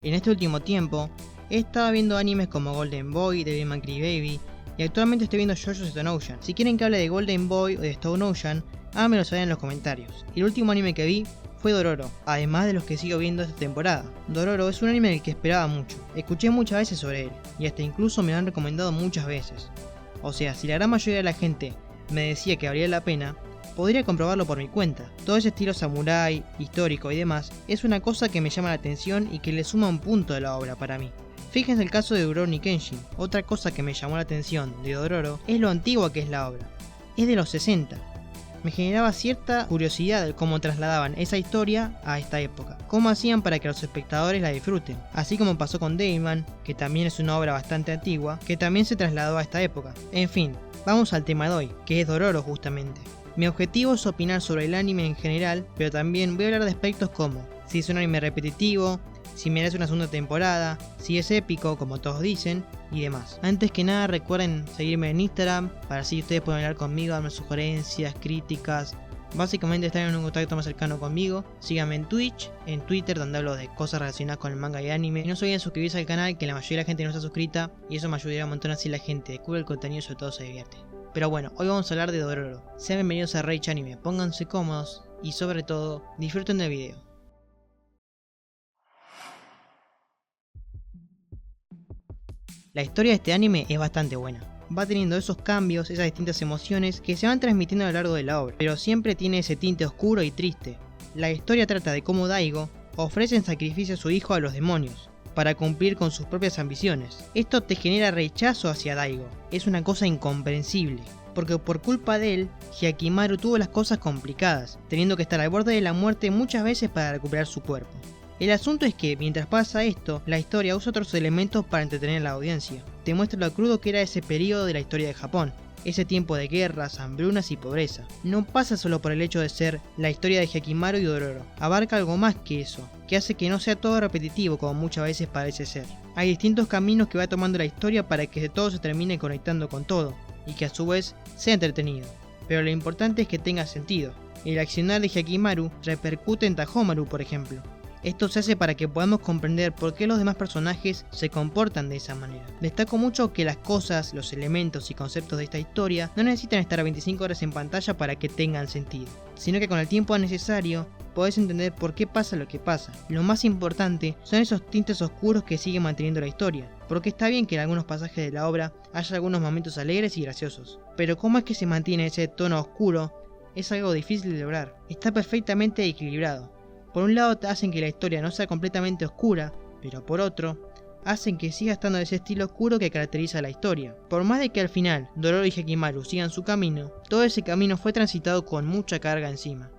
En este último tiempo, he estado viendo animes como Golden Boy, Devilman Crybaby, y actualmente estoy viendo JoJo's Stone Ocean. Si quieren que hable de Golden Boy o de Stone Ocean, háganmelo saber en los comentarios. Y el último anime que vi fue Dororo, además de los que sigo viendo esta temporada. Dororo es un anime del que esperaba mucho, escuché muchas veces sobre él, y hasta incluso me lo han recomendado muchas veces. O sea, si la gran mayoría de la gente me decía que valía la pena, podría comprobarlo por mi cuenta. Todo ese estilo samurái, histórico y demás es una cosa que me llama la atención y que le suma un punto de la obra para mí. Fíjense el caso de Rurouni Kenshin. Otra cosa que me llamó la atención de Dororo es lo antigua que es la obra. Es de los 60. Me generaba cierta curiosidad de cómo trasladaban esa historia a esta época. Cómo hacían para que los espectadores la disfruten. Así como pasó con Devilman, que también es una obra bastante antigua, que también se trasladó a esta época. En fin, vamos al tema de hoy, que es Dororo justamente. Mi objetivo es opinar sobre el anime en general, pero también voy a hablar de aspectos como si es un anime repetitivo, si merece una segunda temporada, si es épico como todos dicen y demás. Antes que nada recuerden seguirme en Instagram para así ustedes pueden hablar conmigo, darme sugerencias, críticas, básicamente estar en un contacto más cercano conmigo. Síganme en Twitch, en Twitter donde hablo de cosas relacionadas con el manga y anime. Y no se olviden suscribirse al canal, que la mayoría de la gente no está suscrita y eso me ayudaría un montón, así la gente descubre el contenido y sobre todo se divierte. Pero bueno, hoy vamos a hablar de Dororo. Sean bienvenidos a Rage Anime, pónganse cómodos y sobre todo, disfruten del video. La historia de este anime es bastante buena. Va teniendo esos cambios, esas distintas emociones que se van transmitiendo a lo largo de la obra, pero siempre tiene ese tinte oscuro y triste. La historia trata de cómo Daigo ofrece en sacrificio a su hijo a los demonios, para cumplir con sus propias ambiciones. Esto te genera rechazo hacia Daigo, es una cosa incomprensible, porque por culpa de él, Hyakkimaru tuvo las cosas complicadas, teniendo que estar al borde de la muerte muchas veces para recuperar su cuerpo. El asunto es que, mientras pasa esto, la historia usa otros elementos para entretener a la audiencia. Te muestra lo crudo que era ese periodo de la historia de Japón, ese tiempo de guerras, hambrunas y pobreza. No pasa solo por el hecho de ser la historia de Hyakkimaru y Dororo, abarca algo más que eso, que hace que no sea todo repetitivo como muchas veces parece ser. Hay distintos caminos que va tomando la historia para que todo se termine conectando con todo, y que a su vez sea entretenido. Pero lo importante es que tenga sentido. El accionar de Hyakkimaru repercute en Tahomaru, por ejemplo. Esto se hace para que podamos comprender por qué los demás personajes se comportan de esa manera. Destaco mucho que las cosas, los elementos y conceptos de esta historia no necesitan estar 25 horas en pantalla para que tengan sentido, sino que con el tiempo necesario podés entender por qué pasa lo que pasa. Lo más importante son esos tintes oscuros que siguen manteniendo la historia, porque está bien que en algunos pasajes de la obra haya algunos momentos alegres y graciosos, pero cómo es que se mantiene ese tono oscuro es algo difícil de lograr. Está perfectamente equilibrado. Por un lado te hacen que la historia no sea completamente oscura, pero por otro, hacen que siga estando ese estilo oscuro que caracteriza a la historia. Por más de que al final Dororo y Hyakkimaru sigan su camino, todo ese camino fue transitado con mucha carga encima.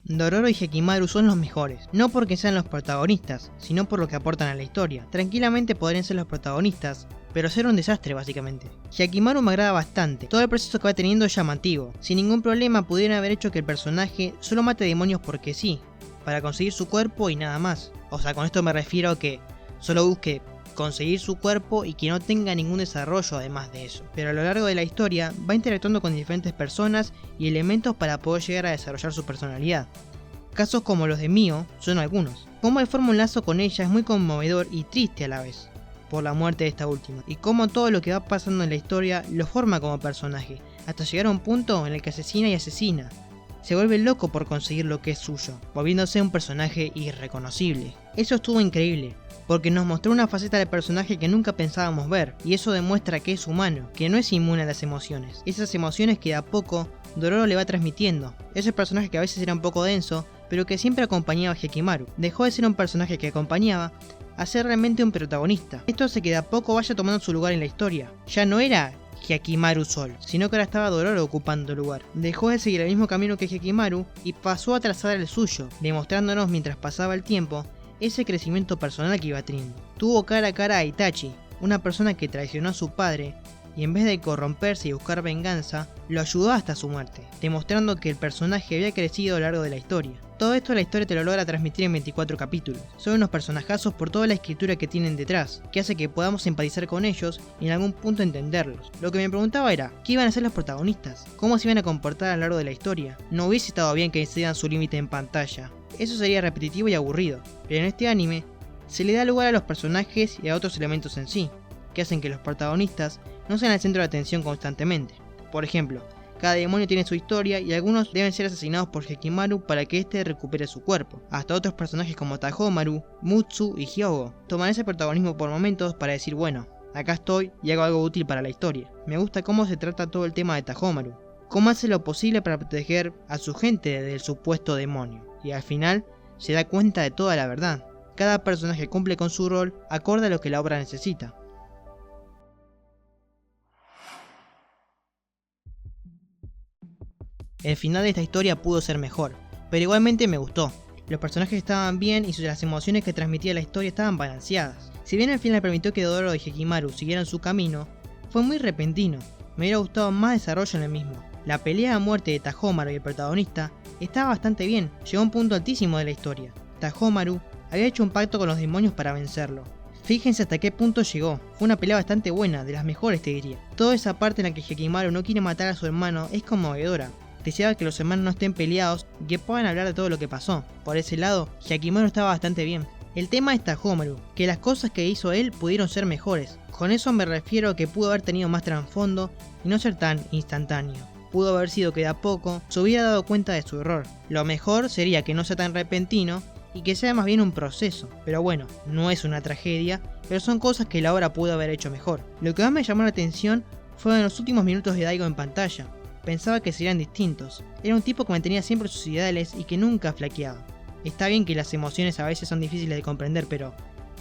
Dororo y Hyakkimaru son los mejores, no porque sean los protagonistas, sino por lo que aportan a la historia. Tranquilamente podrían ser los protagonistas, pero ser un desastre básicamente. Hyakkimaru me agrada bastante, todo el proceso que va teniendo es llamativo. Sin ningún problema pudieron haber hecho que el personaje solo mate demonios porque sí, para conseguir su cuerpo y nada más. O sea, con esto me refiero a que solo busque conseguir su cuerpo y que no tenga ningún desarrollo además de eso. Pero a lo largo de la historia va interactuando con diferentes personas y elementos para poder llegar a desarrollar su personalidad. Casos como los de Mio son algunos. Cómo él forma un lazo con ella es muy conmovedor y triste a la vez, por la muerte de esta última, y cómo todo lo que va pasando en la historia lo forma como personaje, hasta llegar a un punto en el que asesina y asesina. Se vuelve loco por conseguir lo que es suyo, volviéndose un personaje irreconocible. Eso estuvo increíble, porque nos mostró una faceta del personaje que nunca pensábamos ver, y eso demuestra que es humano, que no es inmune a las emociones. Esas emociones que de a poco Dororo le va transmitiendo. Ese personaje que a veces era un poco denso, pero que siempre acompañaba a Hyakkimaru. Dejó de ser un personaje que acompañaba a ser realmente un protagonista. Esto hace que de a poco vaya tomando su lugar en la historia. Ya no era Hyakkimaru solo, sino que ahora estaba Dororo ocupando el lugar. Dejó de seguir el mismo camino que Hyakkimaru y pasó a trazar el suyo, demostrándonos mientras pasaba el tiempo ese crecimiento personal que iba teniendo. Tuvo cara a cara a Itachi, una persona que traicionó a su padre y en vez de corromperse y buscar venganza, lo ayudó hasta su muerte, demostrando que el personaje había crecido a lo largo de la historia. Todo esto la historia te lo logra transmitir en 24 capítulos. Son unos personajazos por toda la escritura que tienen detrás, que hace que podamos empatizar con ellos y en algún punto entenderlos. Lo que me preguntaba era, ¿qué iban a hacer los protagonistas? ¿Cómo se iban a comportar a lo largo de la historia? No hubiese estado bien que excedan su límite en pantalla. Eso sería repetitivo y aburrido, pero en este anime se le da lugar a los personajes y a otros elementos en sí, que hacen que los protagonistas no sean el centro de atención constantemente. Por ejemplo, cada demonio tiene su historia y algunos deben ser asesinados por Hekimaru para que éste recupere su cuerpo. Hasta otros personajes como Tahomaru, Mutsu y Hyogo toman ese protagonismo por momentos para decir bueno, acá estoy y hago algo útil para la historia. Me gusta cómo se trata todo el tema de Tahomaru, cómo hace lo posible para proteger a su gente del supuesto demonio, y al final se da cuenta de toda la verdad. Cada personaje cumple con su rol acorde a lo que la obra necesita. El final de esta historia pudo ser mejor, pero igualmente me gustó. Los personajes estaban bien y las emociones que transmitía la historia estaban balanceadas. Si bien el final permitió que Dodoro y Hekimaru siguieran su camino, fue muy repentino. Me hubiera gustado más desarrollo en el mismo. La pelea a muerte de Tahomaru y el protagonista estaba bastante bien, llegó a un punto altísimo de la historia. Tahomaru había hecho un pacto con los demonios para vencerlo. Fíjense hasta qué punto llegó, fue una pelea bastante buena, de las mejores te diría. Toda esa parte en la que Hekimaru no quiere matar a su hermano es conmovedora. Deseaba que los hermanos no estén peleados y que puedan hablar de todo lo que pasó. Por ese lado, Hekimaru estaba bastante bien. El tema es Tahomaru, que las cosas que hizo él pudieron ser mejores. Con eso me refiero a que pudo haber tenido más trasfondo y no ser tan instantáneo. Pudo haber sido que de a poco se hubiera dado cuenta de su error. Lo mejor sería que no sea tan repentino y que sea más bien un proceso. Pero bueno, no es una tragedia, pero son cosas que la obra pudo haber hecho mejor. Lo que más me llamó la atención fueron los últimos minutos de Daigo en pantalla. Pensaba que serían distintos. Era un tipo que mantenía siempre sus ideales y que nunca flaqueaba. Está bien que las emociones a veces son difíciles de comprender, pero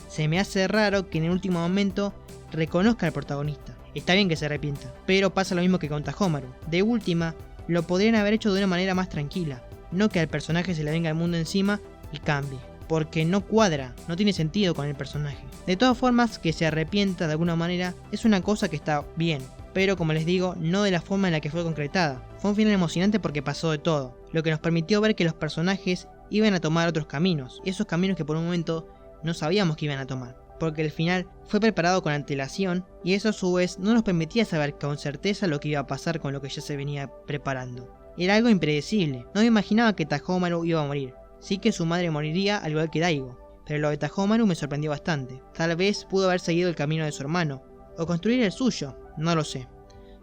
se me hace raro que en el último momento reconozca al protagonista. Está bien que se arrepienta, pero pasa lo mismo que con Tahomaru. De última, lo podrían haber hecho de una manera más tranquila, no que al personaje se le venga el mundo encima y cambie, porque no cuadra, no tiene sentido con el personaje. De todas formas, que se arrepienta de alguna manera es una cosa que está bien, pero como les digo, no de la forma en la que fue concretada. Fue un final emocionante porque pasó de todo, lo que nos permitió ver que los personajes iban a tomar otros caminos, esos caminos que por un momento no sabíamos que iban a tomar, porque el final fue preparado con antelación y eso a su vez no nos permitía saber con certeza lo que iba a pasar con lo que ya se venía preparando. Era algo impredecible, no me imaginaba que Tahomaru iba a morir, sí que su madre moriría al igual que Daigo, pero lo de Tahomaru me sorprendió bastante. Tal vez pudo haber seguido el camino de su hermano, o construir el suyo, no lo sé.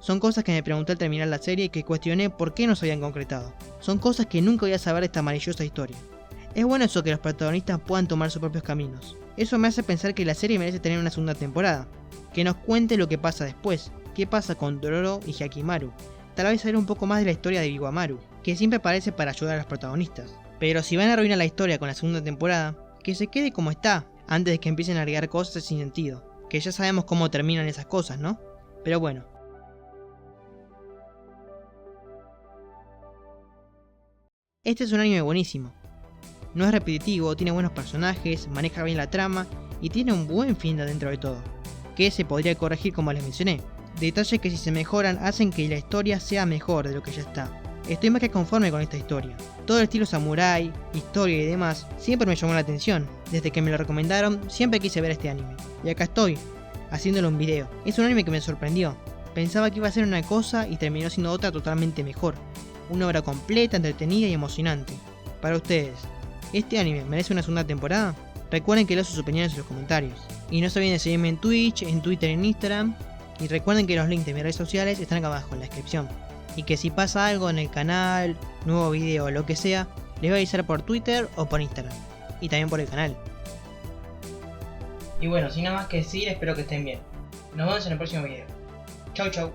Son cosas que me pregunté al terminar la serie y que cuestioné por qué no se habían concretado. Son cosas que nunca voy a saber de esta maravillosa historia. Es bueno eso que los protagonistas puedan tomar sus propios caminos. Eso me hace pensar que la serie merece tener una segunda temporada. Que nos cuente lo que pasa después. Qué pasa con Dororo y Hekimaru. Tal vez saber un poco más de la historia de Biwamaru, que siempre aparece para ayudar a los protagonistas. Pero si van a arruinar la historia con la segunda temporada, que se quede como está, antes de que empiecen a agregar cosas sin sentido. Que ya sabemos cómo terminan esas cosas, ¿no? Pero bueno. Este es un anime buenísimo. No es repetitivo, tiene buenos personajes, maneja bien la trama y tiene un buen final dentro de todo, que se podría corregir como les mencioné. Detalles que si se mejoran hacen que la historia sea mejor de lo que ya está. Estoy más que conforme con esta historia. Todo el estilo samurai, historia y demás siempre me llamó la atención. Desde que me lo recomendaron siempre quise ver este anime. Y acá estoy, haciéndole un video. Es un anime que me sorprendió. Pensaba que iba a ser una cosa y terminó siendo otra totalmente mejor. Una obra completa, entretenida y emocionante. Para ustedes, ¿este anime merece una segunda temporada? Recuerden que leo sus opiniones en los comentarios. Y no se olviden de seguirme en Twitch, en Twitter y en Instagram. Y recuerden que los links de mis redes sociales están acá abajo en la descripción. Y que si pasa algo en el canal, nuevo video o lo que sea, les voy a avisar por Twitter o por Instagram. Y también por el canal. Y bueno, sin nada más que decir, espero que estén bien. Nos vemos en el próximo video. Chau chau.